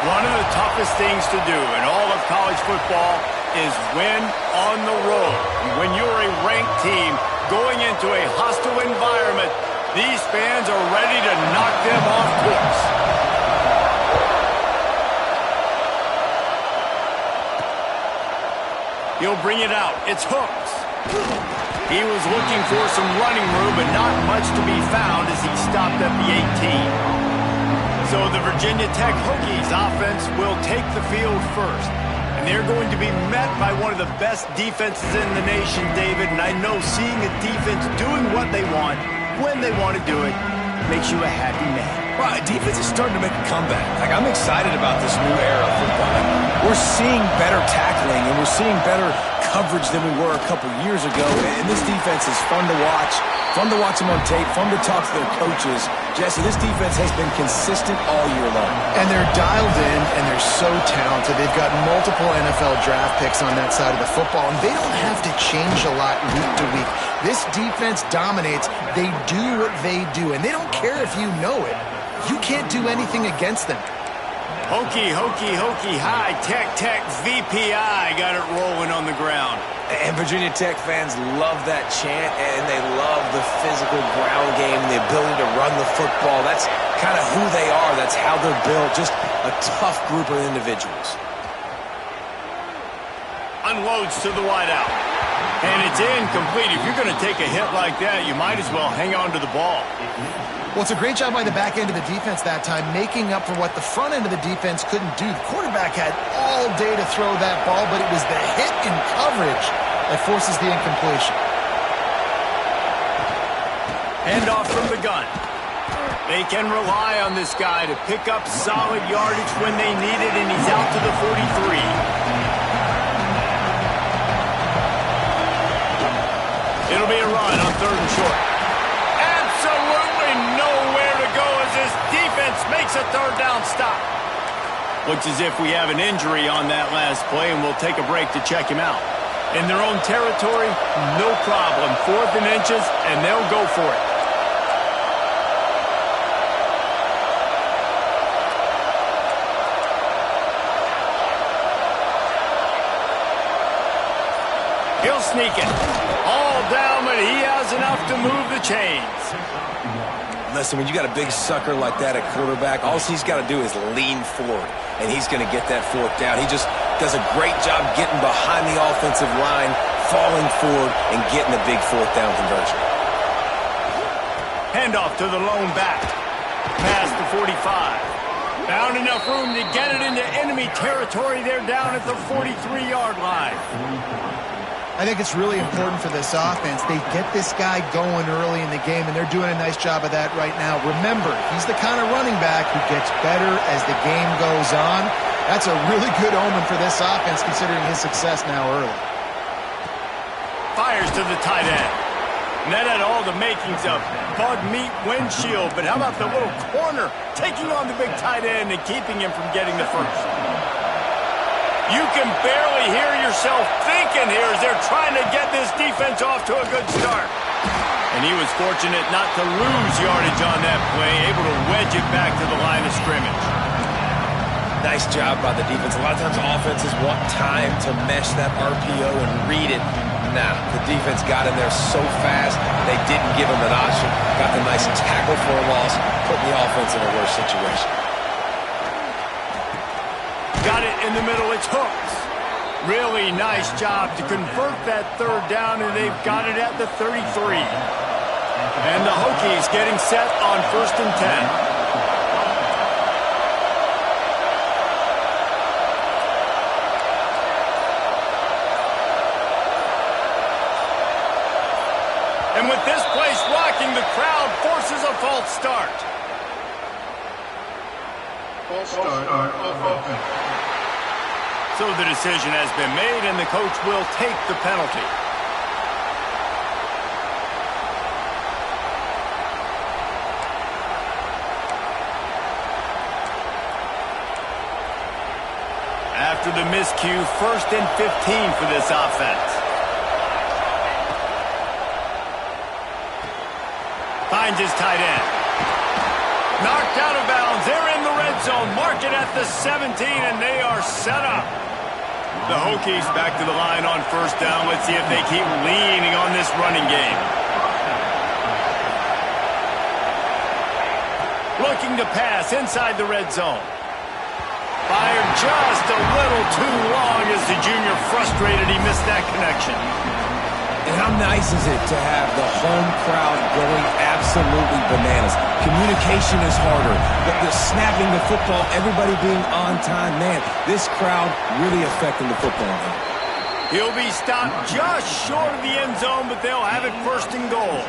One of the toughest things to do in all of college football is win on the road. When you're a ranked team going into a hostile environment, these fans are ready to knock them off course. He'll bring it out. It's Hooks. He was looking for some running room, but not much to be found as he stopped at the 18. So the Virginia Tech Hokies offense will take the field first. And they're going to be met by one of the best defenses in the nation, David. And I know seeing a defense doing what they want, when they want to do it, makes you a happy man. Well, defense is starting to make a comeback. Like, I'm excited about this new era of football. We're seeing better tackling, and we're seeing better coverage than we were a couple years ago. And this defense is fun to watch them on tape, fun to talk to their coaches. Jesse, this defense has been consistent all year long. And they're dialed in, and they're so talented. They've got multiple NFL draft picks on that side of the football, and they don't have to change a lot week to week. This defense dominates. They do what they do, and they don't care if you know it. You can't do anything against them. Hokey, hokey, hokey, high, tech, tech, VPI got it rolling on the ground. And Virginia Tech fans love that chant, and they love the physical ground game, the ability to run the football. That's kind of who they are. That's how they're built. Just a tough group of individuals. Unloads to the wideout. And it's incomplete. If you're going to take a hit like that, you might as well hang on to the ball. Well, it's a great job by the back end of the defense that time, making up for what the front end of the defense couldn't do. The quarterback had all day to throw that ball, but it was the hit in coverage that forces the incompletion. Handoff from the gun. They can rely on this guy to pick up solid yardage when they need it, and he's out to the 43. It'll be a run on 3rd and short. Absolutely nowhere to go as this defense makes a 3rd down stop. Looks as if we have an injury on that last play, and we'll take a break to check him out. In their own territory, no problem. 4th and inches, and they'll go for it. He'll sneak it. All down, but he has enough to move the chains. Listen, when you got a big sucker like that at quarterback, all he's got to do is lean forward, and he's going to get that 4th down. He just does a great job getting behind the offensive line, falling forward, and getting the big 4th down conversion. Handoff to the lone back. Past the 45. Found enough room to get it into enemy territory. They're down at the 43-yard line. I think it's really important for this offense. They get this guy going early in the game, and they're doing a nice job of that right now. Remember, he's the kind of running back who gets better as the game goes on. That's a really good omen for this offense, considering his success now early. Fires to the tight end. And that had all the makings of bug meat windshield, but how about the little corner taking on the big tight end and keeping him from getting the first? You can barely hear yourself thinking here as they're trying to get this defense off to a good start. And he was fortunate not to lose yardage on that play, able to wedge it back to the line of scrimmage. Nice job by the defense. A lot of times offenses want time to mesh that RPO and read it. Nah, the defense got in there so fast, they didn't give him an option. Got the nice tackle for a loss, putting the offense in a worse situation. Got it in the middle, it's Hooks. Really nice job to convert that 3rd down, and they've got it at the 33. And the Hokies getting set on 1st and 10. And with this place rocking, the crowd forces a false start. False start on offense. So the decision has been made, and the coach will take the penalty. After the miscue, 1st and 15 for this offense. Finds his tight end. Knocked out of bounds. They're in the red zone. Mark it at the 17, and they are set up. The Hokies back to the line on first down. Let's see if they keep leaning on this running game. Looking to pass inside the red zone. Fired just a little too long as the junior frustrated he missed that connection. And how nice is it to have the home crowd going absolutely bananas? Communication is harder. The snapping the football, everybody being on time. Man, this crowd really affecting the football game. He'll be stopped just short of the end zone, but they'll have it first and goal.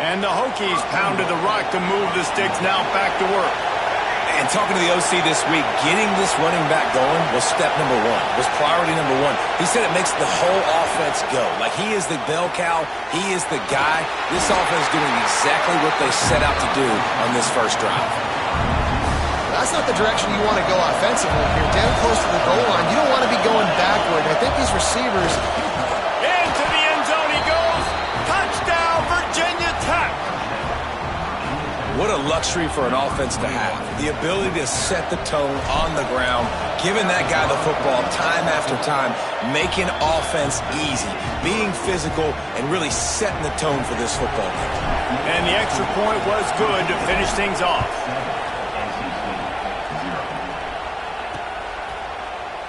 And the Hokies pounded the rock to move the sticks, now back to work. And talking to the OC this week, getting this running back going was step number one, was priority number one. He said it makes the whole offense go. Like, he is the bell cow. He is the guy. This offense doing exactly what they set out to do on this first drive. That's not the direction you want to go offensively here. Down close to the goal line, you don't want to be going backward. I think these receivers... Into the end zone he goes. Touchdown, Virginia Tech. What a luxury for an offense to have. The ability to set the tone on the ground, giving that guy the football time after time, making offense easy, being physical, and really setting the tone for this football game. And the extra point was good to finish things off.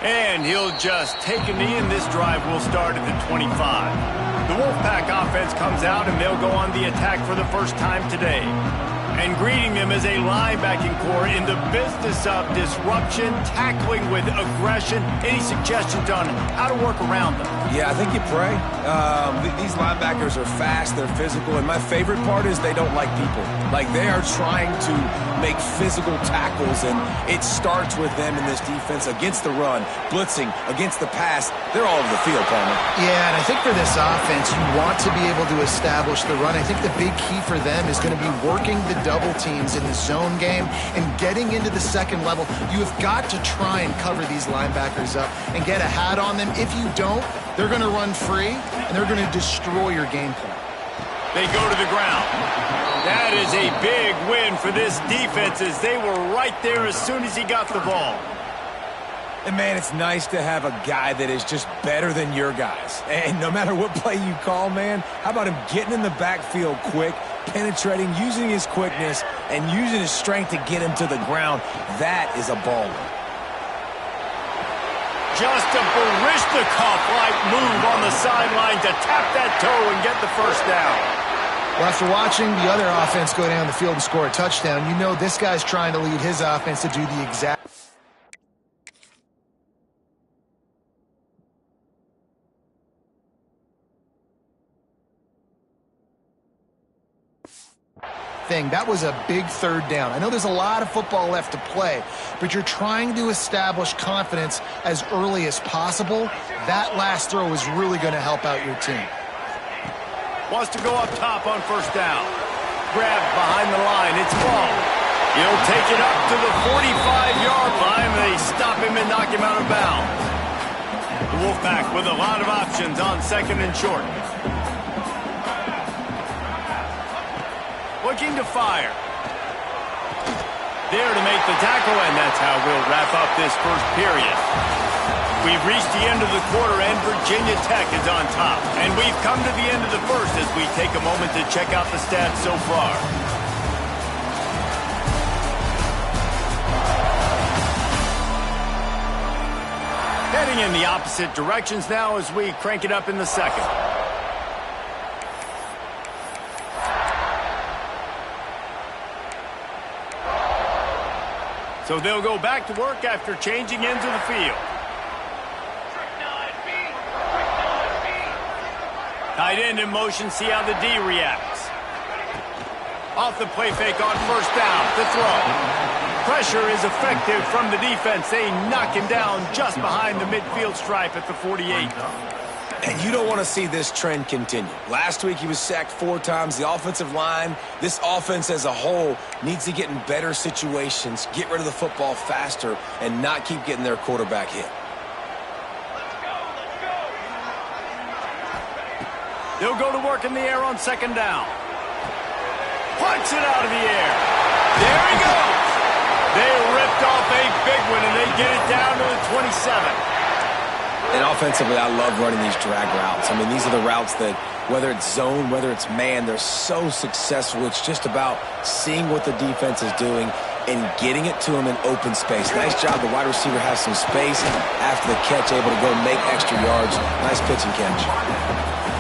And he'll just take a knee, and this drive will start at the 25. The Wolfpack offense comes out, and they'll go on the attack for the first time today. And greeting them as a linebacking core in the business of disruption, tackling with aggression. Any suggestions on how to work around them? Yeah, I think you pray. These linebackers are fast, they're physical, and my favorite part is they don't like people. Like, they are trying to make physical tackles, and it starts with them in this defense against the run, blitzing, against the pass. They're all over the field, Palmer. Yeah, and I think for this offense, you want to be able to establish the run. I think the big key for them is going to be working the double teams in the zone game and getting into the second level. You have got to try and cover these linebackers up and get a hat on them. If you don't, they're going to run free, and they're going to destroy your game plan. They go to the ground. That is a big win for this defense, as they were right there as soon as he got the ball. And, man, it's nice to have a guy that is just better than your guys. And no matter what play you call, man, how about him getting in the backfield quick, penetrating, using his quickness, and using his strength to get him to the ground? That is a baller. Just a Barishnikov-like move on the sideline to tap that toe and get the first down. Well, after watching the other offense go down the field and score a touchdown, you know this guy's trying to lead his offense to do the exact thing. That was a big third down. I know there's a lot of football left to play, but you're trying to establish confidence as early as possible. That last throw is really going to help out your team. Wants to go up top on first down. Grabbed behind the line. It's ball. He'll take it up to the 45-yard line. They stop him and knock him out of bounds. The Wolfpack with a lot of options on second and short. Looking to fire. There to make the tackle, and that's how we'll wrap up this first period. We've reached the end of the quarter, and Virginia Tech is on top. And we've come to the end of the first as we take a moment to check out the stats so far. Heading in the opposite directions now as we crank it up in the second. So they'll go back to work after changing into the field. Tight end in motion, see how the D reacts. Off the play fake on first down to throw. Pressure is effective from the defense. They knock him down just behind the midfield stripe at the 48. And you don't want to see this trend continue. Last week he was sacked 4 times. The offensive line, this offense as a whole, needs to get in better situations, get rid of the football faster, and not keep getting their quarterback hit. They'll go to work in the air on second down. Punts it out of the air. There he goes. They ripped off a big one, and they get it down to the 27. And offensively, I love running these drag routes. I mean, these are the routes that, whether it's zone, whether it's man, they're so successful. It's just about seeing what the defense is doing and getting it to them in open space. Nice job. The wide receiver has some space after the catch, able to go make extra yards. Nice pitch and catch.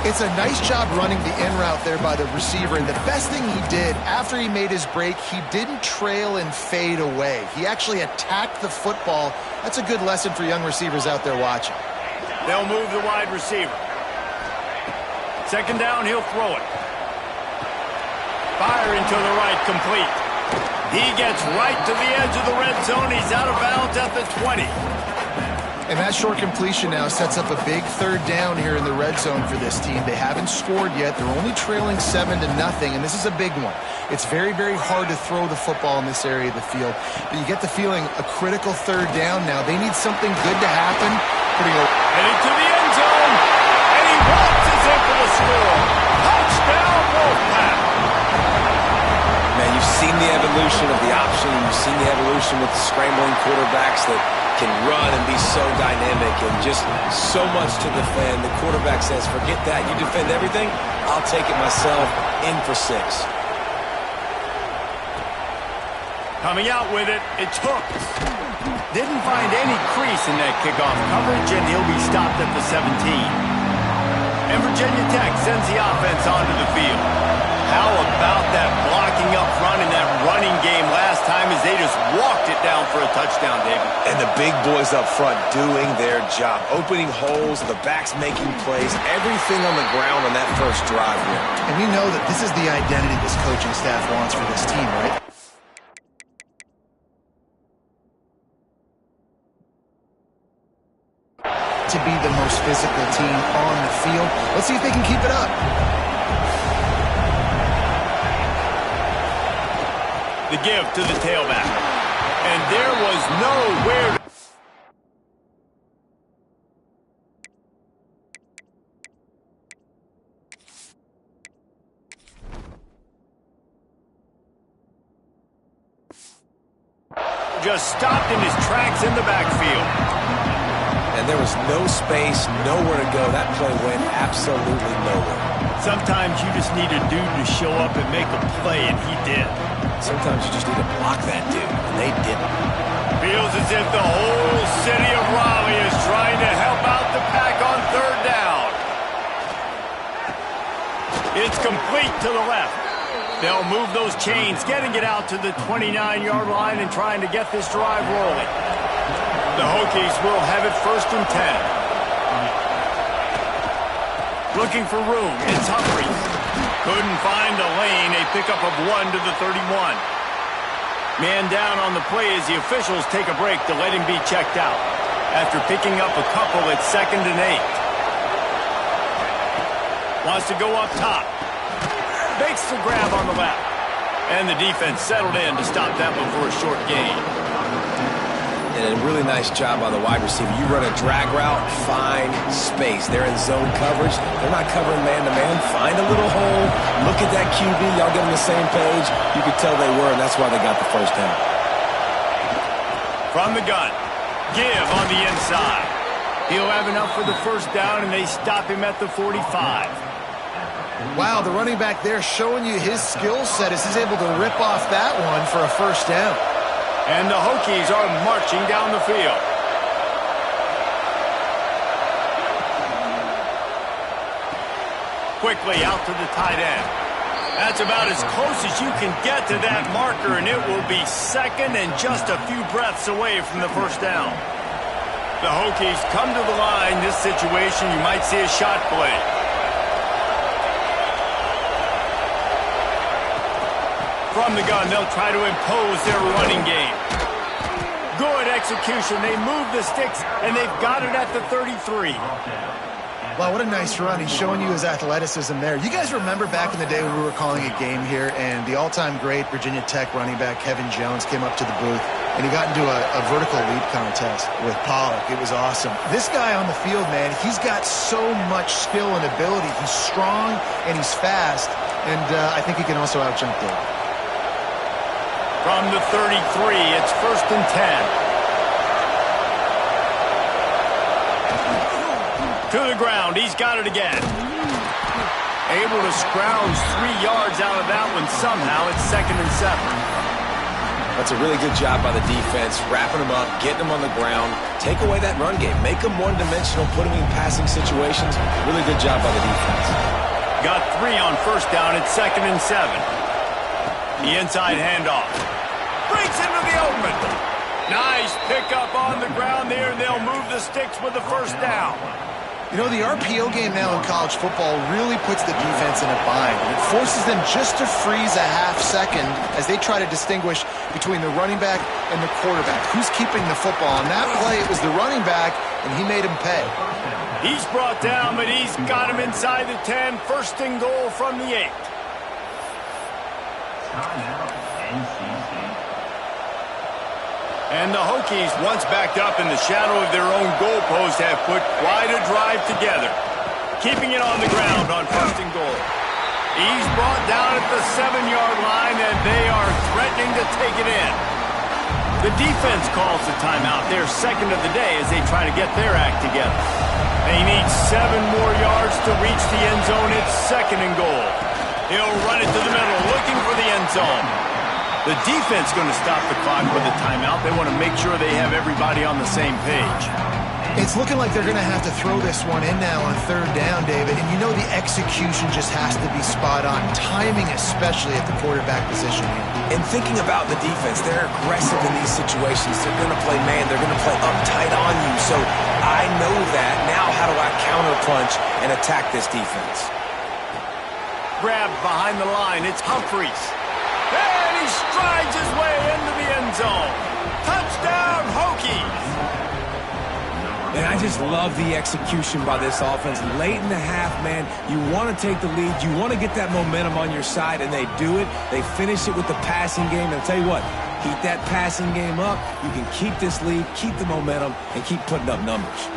It's a nice job running the in route there by the receiver, and the best thing he did after he made his break, he didn't trail and fade away. He actually attacked the football. That's a good lesson for young receivers out there watching. They'll move the wide receiver. Second down, he'll throw it. Fire into the right, complete. He gets right to the edge of the red zone. He's out of bounds at the 20. And that short completion now sets up a big third down here in the red zone for this team. They haven't scored yet. They're only trailing 7-0, and this is a big one. It's very, very hard to throw the football in this area of the field. But you get the feeling a critical third down now. They need something good to happen. Heading to the end zone, and he waltzes in for the score. Touchdown, Wolfpack. Man, you've seen the evolution of the option. You've seen the evolution with scrambling quarterbacks that can run and be so dynamic and just so much to defend. The quarterback says, forget that. You defend everything, I'll take it myself. In for 6. Coming out with it, it's Hooks. Didn't find any crease in that kickoff coverage, and he'll be stopped at the 17. And Virginia Tech sends the offense onto the field. How about that blocking up front in that running game last time as they just walked it down for a touchdown, David? And the big boys up front doing their job. Opening holes, the backs making plays, everything on the ground on that first drive here. And we know that this is the identity this coaching staff wants for this team, right? To be the most physical team on the field. Let's see if they can keep it up. The give to the tailback. And there was nowhere to... Just stopped in his tracks in the backfield. And there was no space, nowhere to go. That play went absolutely nowhere. Sometimes you just need a dude to show up and make a play, and he did. Sometimes you just need to block that dude, and they didn't. Feels as if the whole city of Raleigh is trying to help out the Pack on third down. It's complete to the left. They'll move those chains, getting it out to the 29-yard line and trying to get this drive rolling. The Hokies will have it 1st and 10. Looking for room. It's Humphrey. Couldn't find a lane. A pickup of 1 to the 31. Man down on the play as the officials take a break to let him be checked out. After picking up a couple at 2nd and 8. Wants to go up top. Makes the grab on the left. And the defense settled in to stop that one for a short gain. And a really nice job by the wide receiver. You run a drag route, find space. They're in zone coverage. They're not covering man-to-man. Find a little hole. Look at that QB. Y'all get on the same page. You could tell they were, and that's why they got the first down. From the gun. Give on the inside. He'll have enough for the first down, and they stop him at the 45. Wow, the running back there showing you his skill set as he's able to rip off that one for a first down. And the Hokies are marching down the field. Quickly out to the tight end. That's about as close as you can get to that marker, and it will be 2nd and just a few breaths away from the first down. The Hokies come to the line. This situation, you might see a shot play. From the gun, they'll try to impose their running game. Good execution. They move the sticks, and they've got it at the 33. Wow, what a nice run. He's showing you his athleticism there. You guys remember back in the day when we were calling a game here, and the all-time great Virginia Tech running back Kevin Jones came up to the booth, and he got into a vertical leap contest with Pollock. It was awesome. This guy on the field, man, he's got so much skill and ability. He's strong, and he's fast, and I think he can also out-jump Dave. From the 33, it's 1st and 10. To the ground, he's got it again. Able to scrounge 3 yards out of that one somehow. It's 2nd and 7. That's a really good job by the defense, wrapping them up, getting them on the ground, take away that run game, make them one-dimensional, put them in passing situations. Really good job by the defense. Got 3 on 1st down. It's 2nd and 7. The inside handoff. Breaks into the open. Nice pickup on the ground there, and they'll move the sticks with the 1st down. You know, the RPO game now in college football really puts the defense in a bind. It forces them just to freeze a half second as they try to distinguish between the running back and the quarterback. Who's keeping the football? On that play, it was the running back, and he made him pay. He's brought down, but he's got him inside the 10. 1st and goal from the 8. And the Hokies, once backed up in the shadow of their own goalpost, have put quite a drive together. Keeping it on the ground on 1st and goal. He's brought down at the 7-yard line, and they are threatening to take it in. The defense calls the timeout. They're 2nd of the day as they try to get their act together. They need 7 more yards to reach the end zone. It's 2nd and goal. He'll run it to the middle, looking for the end zone. The defense going to stop the clock with a timeout. They want to make sure they have everybody on the same page. It's looking like they're going to have to throw this one in now on 3rd down, David. And you know the execution just has to be spot on. Timing especially at the quarterback position here. And thinking about the defense, they're aggressive in these situations. They're going to play man. They're going to play uptight on you. So I know that. Now how do I counterpunch and attack this defense? Grabbed behind the line. It's Humphries. And he strides his way into the end zone. Touchdown, Hokies! And I just love the execution by this offense. Late in the half, man, you want to take the lead. You want to get that momentum on your side, and they do it. They finish it with the passing game. And I'll tell you what, keep that passing game up. You can keep this lead, keep the momentum, and keep putting up numbers.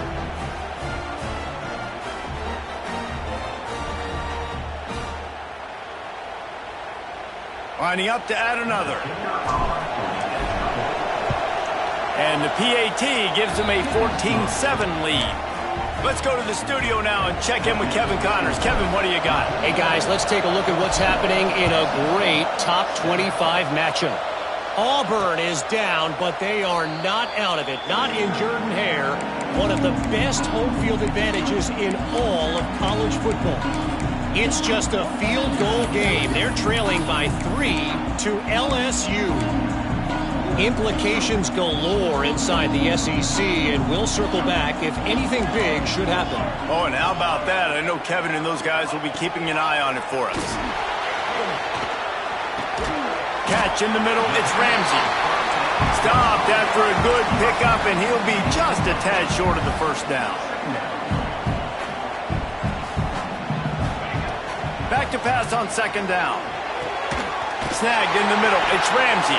Lining up to add another. And the PAT gives them a 14-7 lead. Let's go to the studio now and check in with Kevin Connors. Kevin, what do you got? Hey, guys, let's take a look at what's happening in a great top 25 matchup. Auburn is down, but they are not out of it. Not in Jordan Hare, one of the best home field advantages in all of college football. It's just a field goal game. They're trailing by 3 to LSU. Implications galore inside the SEC, and we'll circle back if anything big should happen. Oh, and how about that? I know Kevin and those guys will be keeping an eye on it for us. Catch in the middle, it's Ramsey. Stopped after a good pickup, and he'll be just a tad short of the 1st down. Back to pass on 2nd down. Snagged in the middle. It's Ramsey.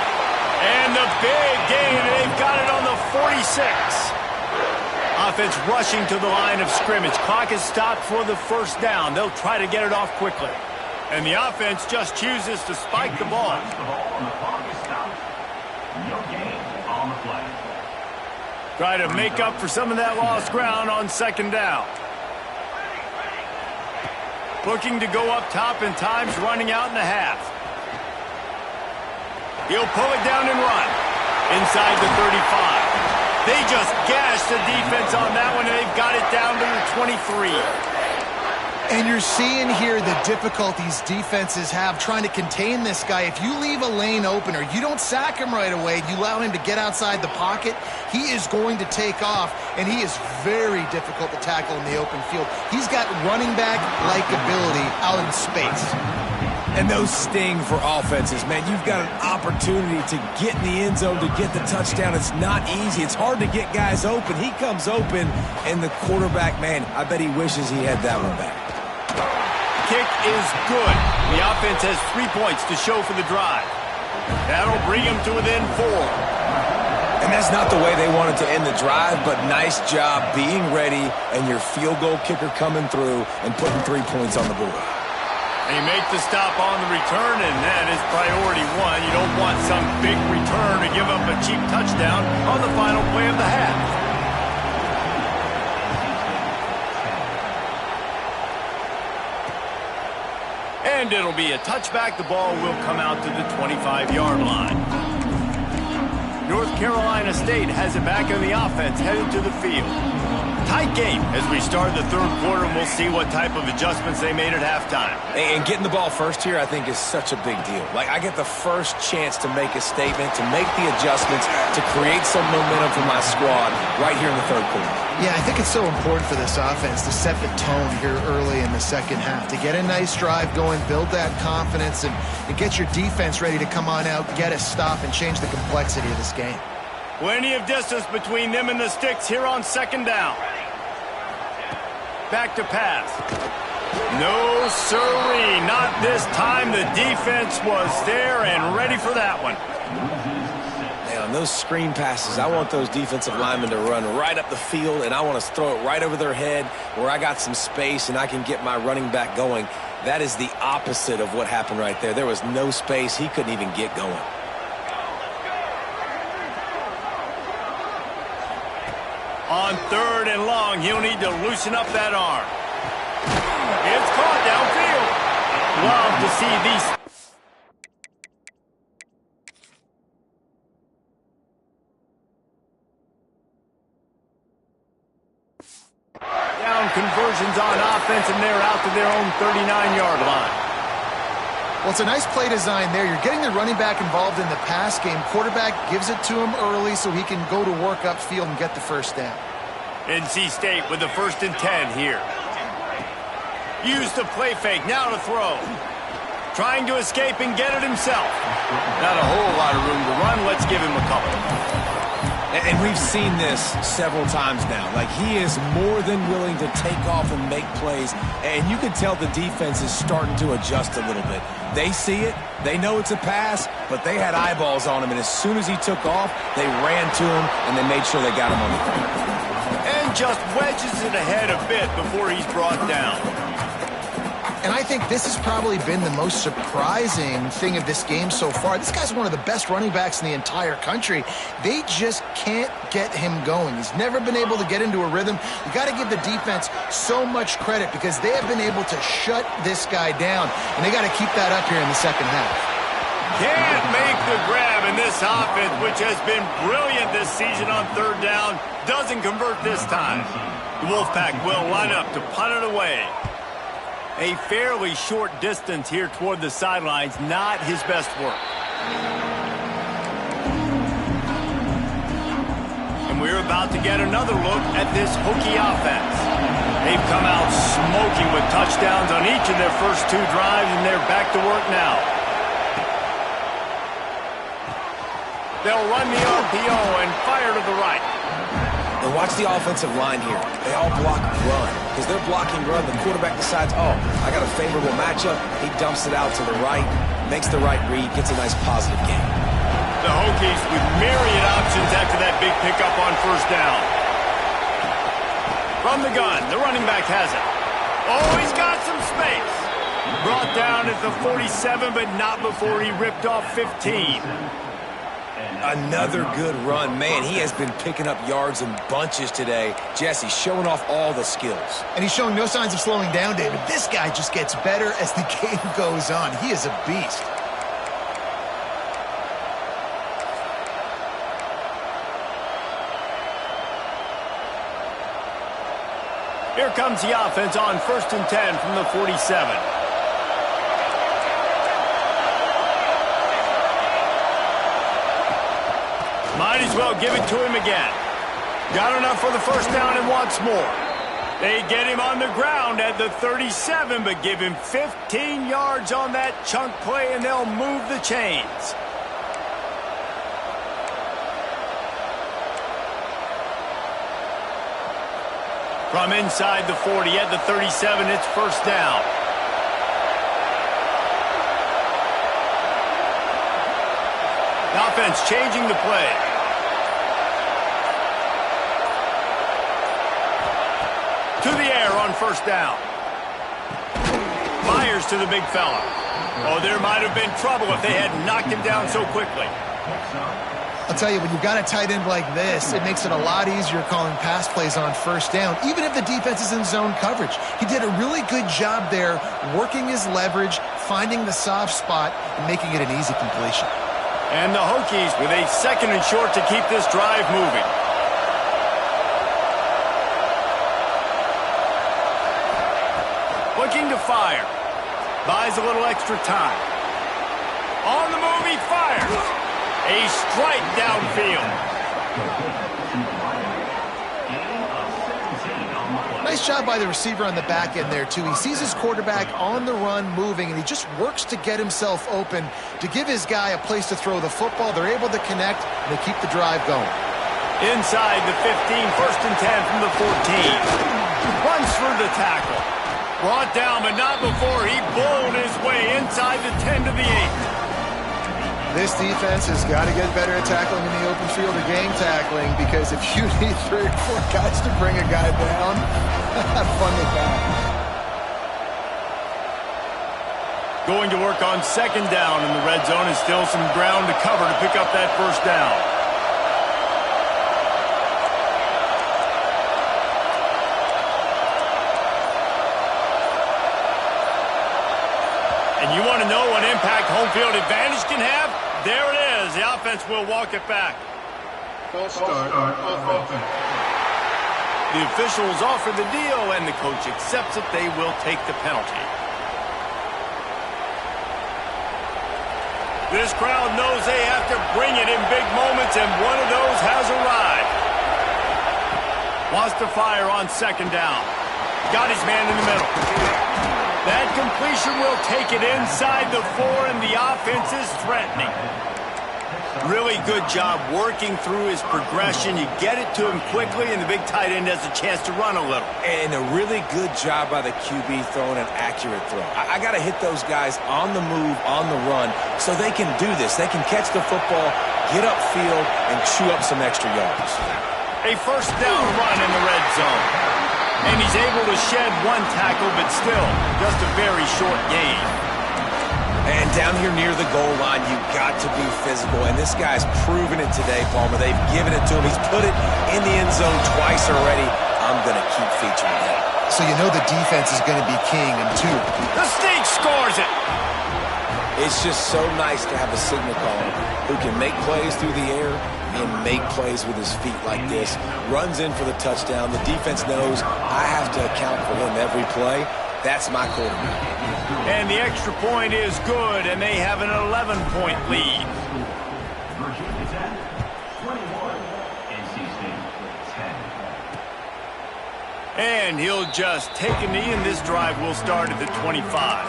And the big gain. They've got it on the 46. Offense rushing to the line of scrimmage. Clock is stopped for the 1st down. They'll try to get it off quickly. And the offense just chooses to spike the ball. Try to make up for some of that lost ground on 2nd down. Looking to go up top, and time's running out in the half. He'll pull it down and run. Inside the 35. They just gashed the defense on that one, and they've got it down to the 23. And you're seeing here the difficulties defenses have trying to contain this guy. If you leave a lane open or you don't sack him right away, you allow him to get outside the pocket, he is going to take off, and he is very difficult to tackle in the open field. He's got running back-like ability out in space. And those sting for offenses, man. You've got an opportunity to get in the end zone, to get the touchdown. It's not easy. It's hard to get guys open. He comes open, and the quarterback, man, I bet he wishes he had that one back. Kick is good. The offense has 3 points to show for the drive. That'll bring them to within 4. And that's not the way they wanted to end the drive, but nice job being ready and your field goal kicker coming through and putting 3 points on the board. They make the stop on the return, and that is priority one. You don't want some big return to give up a cheap touchdown on the final play of the half. And it'll be a touchback. The ball will come out to the 25-yard line. North Carolina State has it back on the offense, headed to the field. Tight game as we start the third quarter, and we'll see what type of adjustments they made at halftime. And getting the ball first here, I think, is such a big deal. Like, I get the first chance to make a statement, to make the adjustments, to create some momentum for my squad right here in the third quarter. Yeah, I think it's so important for this offense to set the tone here early in the second half, to get a nice drive going, build that confidence, and get your defense ready to come on out, get a stop, and change the complexity of this game. Plenty of distance between them and the sticks here on second down. Back to pass. No, sirree, not this time. The defense was there and ready for that one. Man, on those screen passes, I want those defensive linemen to run right up the field, and I want to throw it right over their head where I got some space and I can get my running back going. That is the opposite of what happened right there. There was no space. He couldn't even get going. On third and long, he'll need to loosen up that arm. It's caught downfield. Love to see these. Down conversions on offense, and they're out to their own 39-yard line. Well, it's a nice play design there. You're getting the running back involved in the pass game. Quarterback gives it to him early so he can go to work upfield and get the first down. NC State with the 1st and 10 here. Use the play fake, now to throw. Trying to escape and get it himself. Not a whole lot of room to run. Let's give him a couple. And we've seen this several times now. Like, he is more than willing to take off and make plays. And you can tell the defense is starting to adjust a little bit. They see it. They know it's a pass, but they had eyeballs on him. And as soon as he took off, they ran to him, and they made sure they got him on the ground. And just wedges it ahead a bit before he's brought down. And I think this has probably been the most surprising thing of this game so far. This guy's one of the best running backs in the entire country. They just can't get him going. He's never been able to get into a rhythm. You got to give the defense so much credit because they have been able to shut this guy down, and they got to keep that up here in the second half. Can't make the grab, and this offense, which has been brilliant this season on third down, doesn't convert this time. The Wolfpack will line up to punt it away. A fairly short distance here toward the sidelines, not his best work. And we're about to get another look at this Hokie offense. They've come out smoking with touchdowns on each of their first two drives, and they're back to work now. They'll run the RPO and fire to the right. And watch the offensive line here. They all block run. Because they're blocking run, the quarterback decides, oh, I got a favorable matchup. He dumps it out to the right, makes the right read, gets a nice positive gain. The Hokies with myriad options after that big pickup on first down. From the gun, the running back has it. Oh, he's got some space. Brought down at the 47, but not before he ripped off 15. Another good run. Man, he has been picking up yards in bunches today. Jesse showing off all the skills. And he's showing no signs of slowing down, David. This guy just gets better as the game goes on. He is a beast. Here comes the offense on 1st and 10 from the 47. Might as well give it to him again. Got enough for the first down and wants more. They get him on the ground at the 37, but give him 15 yards on that chunk play, and they'll move the chains. From inside the 40 at the 37, it's first down. The offense changing the play. To the air on first down. Fires fires to the big fella. Oh, there might have been trouble if they had knocked him down so quickly. I'll tell you, when you've got a tight end like this, it makes it a lot easier calling pass plays on first down, even if the defense is in zone coverage. He did a really good job there, working his leverage, finding the soft spot, and making it an easy completion. And the Hokies with a 2nd and short to keep this drive moving. Looking to fire. Buys a little extra time. On the move, he fires. A strike downfield. Nice job by the receiver on the back end there, too. He sees his quarterback on the run moving, and he just works to get himself open to give his guy a place to throw the football. They're able to connect, and they keep the drive going. Inside the 15, 1st and 10 from the 14. Runs through the tackle. Brought down, but not before he bowled his way inside the 10 to the 8. This defense has got to get better at tackling in the open field or game tackling, because if you need 3 or 4 guys to bring a guy down, have fun with that. Going to work on 2nd down in the red zone, is still some ground to cover to pick up that 1st down. And you want to know what impact home field advantage can have? There it is. The offense will walk it back. False start off offense. The officials offer the deal, and the coach accepts it. They will take the penalty. This crowd knows they have to bring it in big moments, and one of those has arrived. Wants to fire on 2nd down. Got his man in the middle. That completion will take it inside the 4, and the offense is threatening. Really good job working through his progression. You get it to him quickly, and the big tight end has a chance to run a little. And a really good job by the QB throwing an accurate throw. I got to hit those guys on the move, on the run, so they can do this. They can catch the football, get upfield, and chew up some extra yards. A 1st down run in the red zone. And he's able to shed 1 tackle, but still, just a very short gain. And down here near the goal line, you've got to be physical. And this guy's proven it today, Palmer. They've given it to him. He's put it in the end zone twice already. I'm going to keep featuring him. So you know the defense is going to be king in 2. The Snake scores it. It's just so nice to have a signal caller who can make plays through the air and make plays with his feet like this. Runs in for the touchdown. The defense knows I have to account for him every play. That's my quarterback. And the extra point is good, and they have an 11-point lead. And he'll just take a knee, and this drive will start at the 25.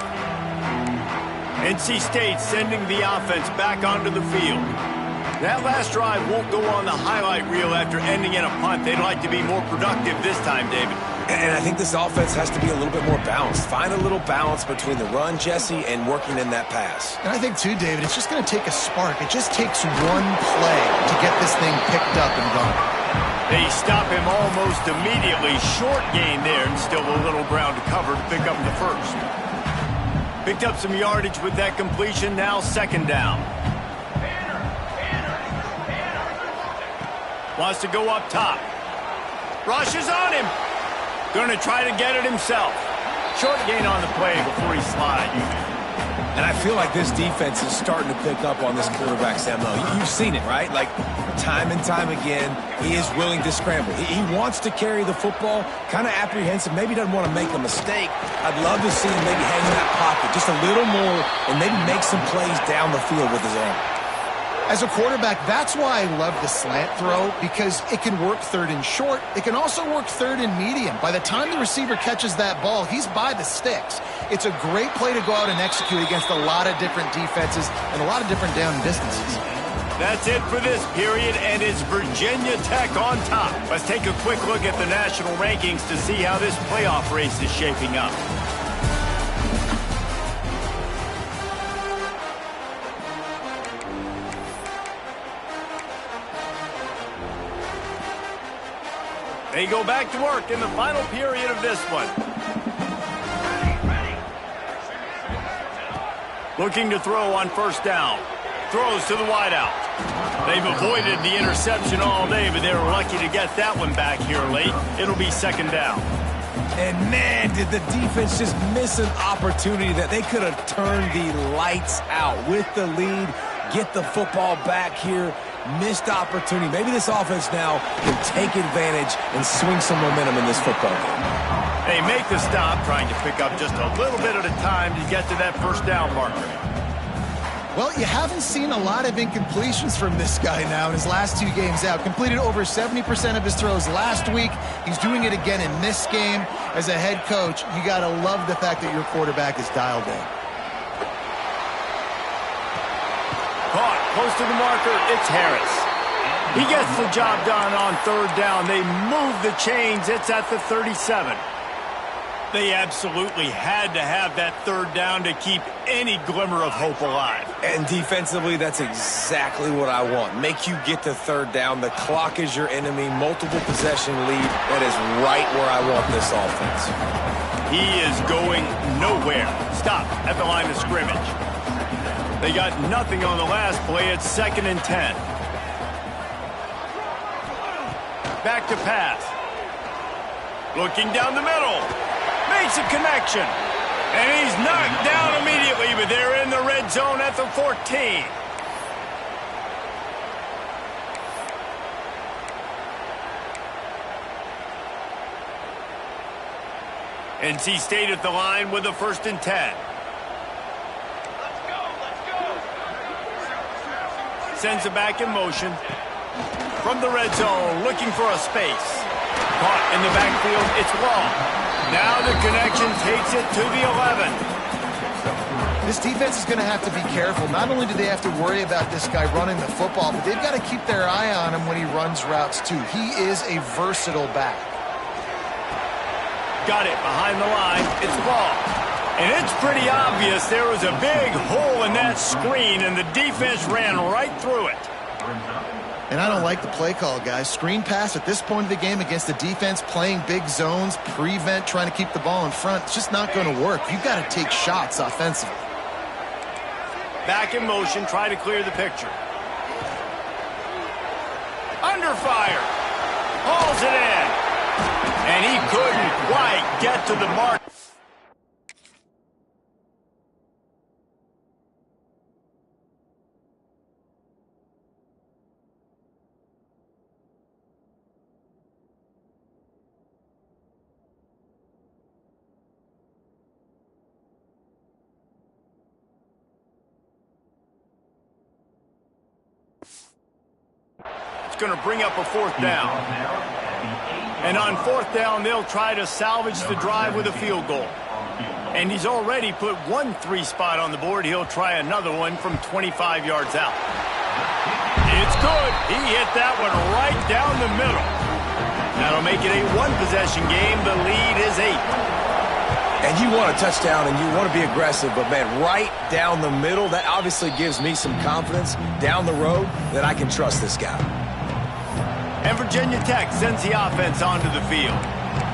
NC State sending the offense back onto the field. That last drive won't go on the highlight reel after ending in a punt. They'd like to be more productive this time, David. And I think this offense has to be a little bit more balanced. Find a little balance between the run, Jesse, and working in that pass. And I think, too, David, it's just going to take a spark. It just takes one play to get this thing picked up and going. They stop him almost immediately. Short gain there, and still a little ground to cover to pick up the 1st. Picked up some yardage with that completion. Now 2nd down. Wants to go up top. Rushes on him. Going to try to get it himself. Short gain on the play before he slides. And I feel like this defense is starting to pick up on this quarterback, Samuel. You've seen it, right? Like, time and time again, he is willing to scramble. He wants to carry the football, kind of apprehensive, maybe doesn't want to make a mistake. I'd love to see him maybe hang in that pocket just a little more and maybe make some plays down the field with his arm. As a quarterback, that's why I love the slant throw, because it can work 3rd and short. It can also work 3rd and medium. By the time the receiver catches that ball, he's by the sticks. It's a great play to go out and execute against a lot of different defenses and a lot of different down distances. That's it for this period, and it's Virginia Tech on top. Let's take a quick look at the national rankings to see how this playoff race is shaping up. They go back to work in the final period of this one. Looking to throw on first down. Throws to the wideout. They've avoided the interception all day, but they were lucky to get that one back here late. It'll be second down. And man, did the defense just miss an opportunity that they could have turned the lights out with the lead, get the football back here. Missed opportunity. Maybe this offense now can take advantage and swing some momentum in this football game. They make the stop, trying to pick up just a little bit at a time to get to that first down marker. Well, you haven't seen a lot of incompletions from this guy now in his last 2 games out. Completed over 70% of his throws last week. He's doing it again in this game. As a head coach, you got to love the fact that your quarterback is dialed in. Caught close to the marker, it's Harris. He gets the job done on third down. They move the chains. It's at the 37. They absolutely had to have that third down to keep any glimmer of hope alive. And defensively, that's exactly what I want. Make you get to third down. The clock is your enemy. Multiple possession lead. That is right where I want this offense. He is going nowhere. Stop at the line of scrimmage. They got nothing on the last play. It's 2nd and 10. Back to pass. Looking down the middle. Makes a connection. And he's knocked down immediately, but they're in the red zone at the 14. NC State at the line with a 1st and 10. Sends it back in motion. From the red zone, looking for a space. Caught in the backfield, it's long. Now the connection takes it to the 11. This defense is going to have to be careful. Not only do they have to worry about this guy running the football, but they've got to keep their eye on him when he runs routes too. He is a versatile back. Got it behind the line. It's ball. And it's pretty obvious there was a big hole in that screen, and the defense ran right through it. And I don't like the play call, guys. Screen pass at this point of the game against the defense, playing big zones, prevent, trying to keep the ball in front. It's just not going to work. You've got to take shots offensively. Back in motion, try to clear the picture. Under fire. Hauls it in. And he couldn't quite get to the mark. Going to bring up a 4th down. And on 4th down, they'll try to salvage the drive with a field goal. And he's already put 1 3 spot on the board. He'll try another one from 25 yards out. It's good. He hit that one right down the middle. That'll make it a 1-possession game. The lead is 8. And you want a touchdown and you want to be aggressive, but man, right down the middle, that obviously gives me some confidence down the road that I can trust this guy. And Virginia Tech sends the offense onto the field.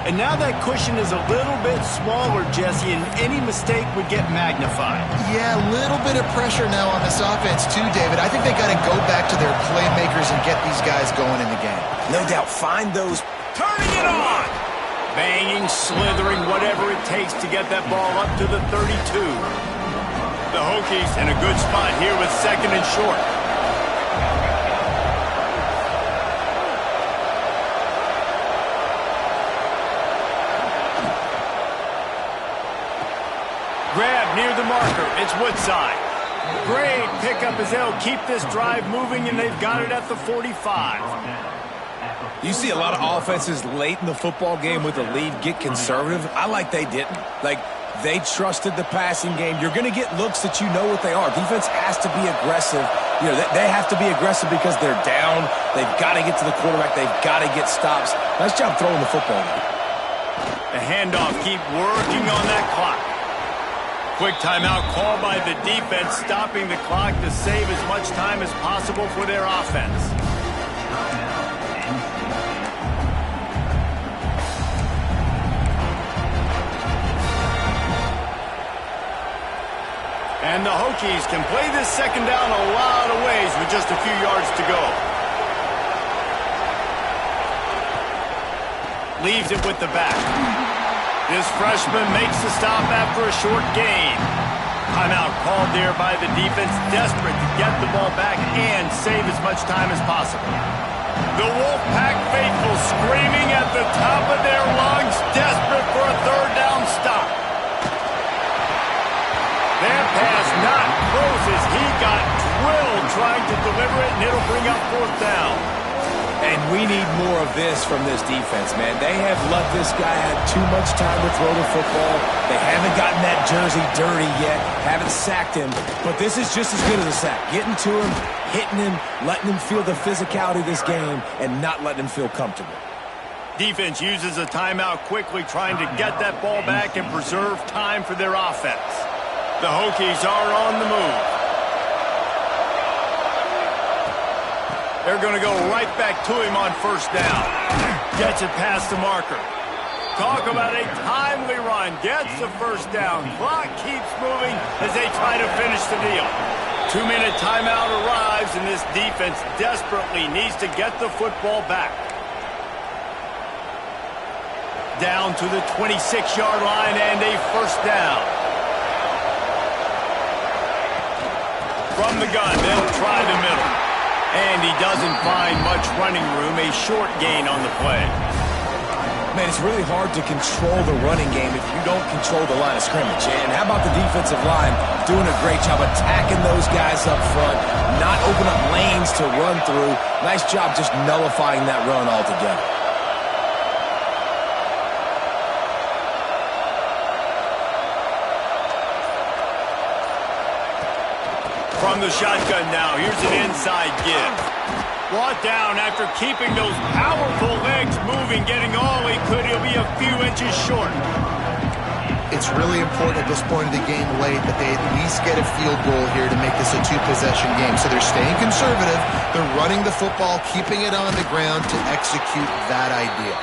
And now that cushion is a little bit smaller, Jesse, and any mistake would get magnified. Yeah, a little bit of pressure now on this offense too, David. I think they got to go back to their playmakers and get these guys going in the game. No doubt, find those. Turning it on! Banging, slithering, whatever it takes to get that ball up to the 32. The Hokies in a good spot here with 2nd and short. Grab near the marker. It's Woodside. Great pickup as they'll keep this drive moving, and they've got it at the 45. You see a lot of offenses late in the football game with the lead get conservative. I like they didn't. Like, they trusted the passing game. You're going to get looks that you know what they are. Defense has to be aggressive. You know, they have to be aggressive because they're down. They've got to get to the quarterback. They've got to get stops. Nice job throwing the football. The handoff, keep working on that clock. Quick timeout call by the defense, stopping the clock to save as much time as possible for their offense. And the Hokies can play this second down a lot of ways with just a few yards to go. Leaves it with the back. This freshman makes the stop after a short gain. Timeout called there by the defense, desperate to get the ball back and save as much time as possible. The Wolfpack faithful screaming at the top of their lungs, desperate for a third down stop. That pass not closes. He got drilled trying to deliver it, and it'll bring up fourth down. And we need more of this from this defense, man. They have let this guy have too much time to throw the football. They haven't gotten that jersey dirty yet, haven't sacked him. But this is just as good as a sack. Getting to him, hitting him, letting him feel the physicality of this game, and not letting him feel comfortable. Defense uses a timeout quickly, trying to get that ball back and preserve time for their offense. The Hokies are on the move. They're going to go right back to him on first down. Gets it past the marker. Talk about a timely run. Gets the first down. Clock keeps moving as they try to finish the deal. 2-minute timeout arrives, and this defense desperately needs to get the football back. Down to the 26-yard line and a first down. From the gun, they'll try the middle. And he doesn't find much running room, a short gain on the play. Man, it's really hard to control the running game if you don't control the line of scrimmage. And how about the defensive line doing a great job attacking those guys up front, not opening up lanes to run through. Nice job just nullifying that run altogether. From the shotgun now, here's an inside give. Brought down after keeping those powerful legs moving, getting all he could. He'll be a few inches short. It's really important at this point of the game late that they at least get a field goal here to make this a two-possession game. So they're staying conservative. They're running the football, keeping it on the ground to execute that idea.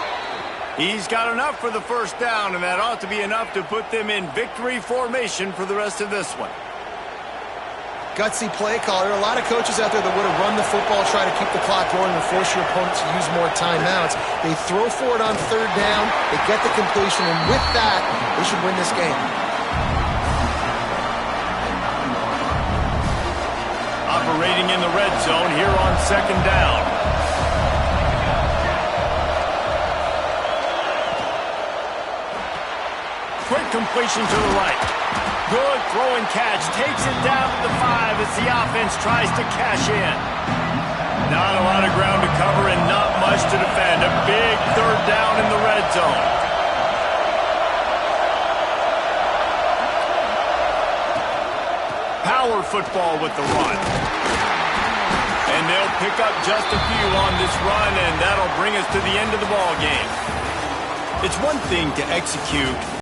He's got enough for the first down, and that ought to be enough to put them in victory formation for the rest of this one. Gutsy play caller. A lot of coaches out there that would have run the football, try to keep the clock going and force your opponent to use more timeouts. They throw for it on third down, they get the completion, and with that, they should win this game. Operating in the red zone here on second down. Quick completion to the right. Good throw and catch. Takes it down to the 5 as the offense tries to cash in. Not a lot of ground to cover and not much to defend. A big third down in the red zone. Power football with the run. And they'll pick up just a few on this run, and that'll bring us to the end of the ball game. It's one thing to execute